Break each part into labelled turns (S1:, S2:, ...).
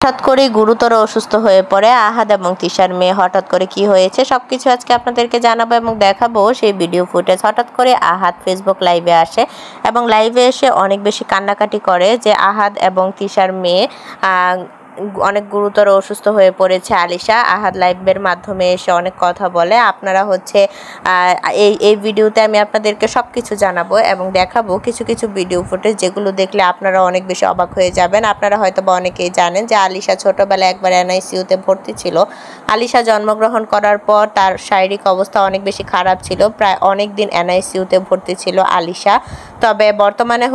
S1: হঠাৎ করে গুরুতর অসুস্থ হয়ে পড়ে আহাদ এবং তিশার মেয়ে। হঠাৎ করে কি হয়েছে সবকিছু আজকে আপনাদেরকে জানাবো এবং দেখাবো সেই ভিডিও ফুটেজ। হঠাৎ করে আহাদ ফেসবুক লাইভে আসে এবং লাইভে এসে অনেক বেশি কান্নাকাটি করে যে আহাদ এবং তিশার মেয়ে অনেক গুরুতর অসুস্থ হয়ে পড়েছে আলিশা। আহাদ লাইভের মাধ্যমে এসে অনেক কথা বলে। আপনারা এই ভিডিওতে আমি আপনাদেরকে সব কিছু জানাবো এবং দেখাবো কিছু কিছু ভিডিও ফুটেজ যেগুলো দেখলে আপনারা অনেক বেশি অবাক হয়ে যাবেন। আপনারা হয়তো বা অনেকেই জানেন যে আলিশা ছোটোবেলায় একবার এনআইসিইউতে ভর্তি ছিল। আলিশা জন্মগ্রহণ করার পর তার শারীরিক অবস্থা অনেক বেশি খারাপ ছিল, প্রায় অনেক দিন এনআইসিইউতে ভর্তি ছিল আলিশা। তবে বর্তমানে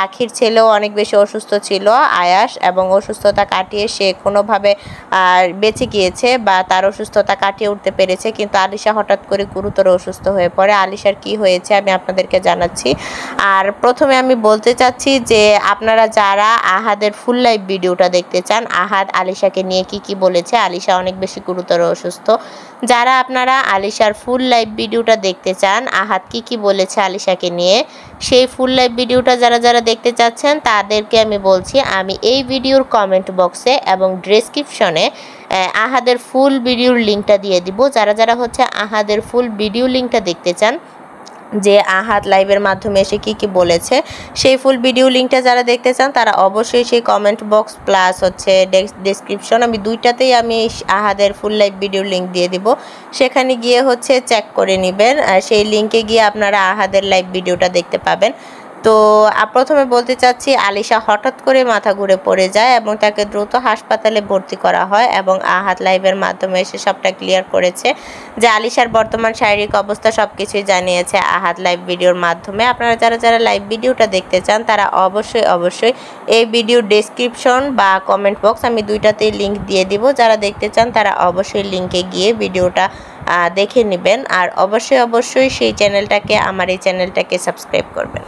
S1: আখির ছেলেও অনেক বেশি অসুস্থ ছিল আয়াস, এবং অসুস্থতা কাটিয়ে সে কোনোভাবে বেঁচে গিয়েছে বা তার অসুস্থতা কাটিয়ে উঠতে পেরেছে। কিন্তু আলিশা হঠাৎ করে গুরুতর অসুস্থ হয়ে পড়ে। আলিশার কি হয়েছে আমি আপনাদেরকে জানাচ্ছি। আর প্রথমে আমি বলতে চাচ্ছি যে আপনারা যারা আহাদের ফুল লাইভ ভিডিওটা দেখতে চান, আহাদ আলিশাকে নিয়ে কি বলেছে, আলিশা অনেক বেশি গুরুতর অসুস্থ, যারা আপনারা আলিশার ফুল লাইভ ভিডিওটা দেখতে চান আহাদ কি বলেছে আলিশাকে নিয়ে, সেই ফুল লাইভ ভিডিওটা যারা দেখতে চাচ্ছেন তাদেরকে আমি বলছি আমি এই ভিডিওর কমেন্ট বক্সে এবং ডেসক্রিপশনে আহাদের ফুল ভিডিওর লিঙ্কটা দিয়ে দিব। যারা আহাদের ফুল ভিডিও লিঙ্কটা দেখতে চান যে আহাদ লাইভের মাধ্যমে এসে কি বলেছে, সেই ফুল ভিডিও লিঙ্কটা যারা দেখতে চান তারা অবশ্যই সেই কমেন্ট বক্স প্লাস ডেসক্রিপশন আমি দুইটাতেই আমি আহাদের ফুল লাইভ ভিডিও লিঙ্ক দিয়ে দিব। সেখানে গিয়ে চেক করে নেবেন, সেই লিঙ্কে গিয়ে আপনারা আহাদের লাইভ ভিডিওটা দেখতে পাবেন। তো প্রথমে বলতে চাচ্ছি আলিশা হঠাৎ করে মাথা ঘুরে পড়ে যায় এবং তাকে দ্রুত হাসপাতালে ভর্তি করা হয় এবং আহাদ লাইভের মাধ্যমে এসে সবটা ক্লিয়ার করেছে যে আলিশার বর্তমান শারীরিক অবস্থা সব কিছুই জানিয়েছে আহাদ লাইভ ভিডিওর মাধ্যমে। আপনারা যারা লাইভ ভিডিওটা দেখতে চান তারা অবশ্যই এই ভিডিও ডেসক্রিপশন বা কমেন্ট বক্স আমি দুইটাতেই লিঙ্ক দিয়ে দিব। যারা দেখতে চান তারা অবশ্যই লিঙ্কে গিয়ে ভিডিওটা দেখে নেবেন। আর অবশ্যই সেই চ্যানেলটাকে, আমার এই চ্যানেলটাকে সাবস্ক্রাইব করবেন।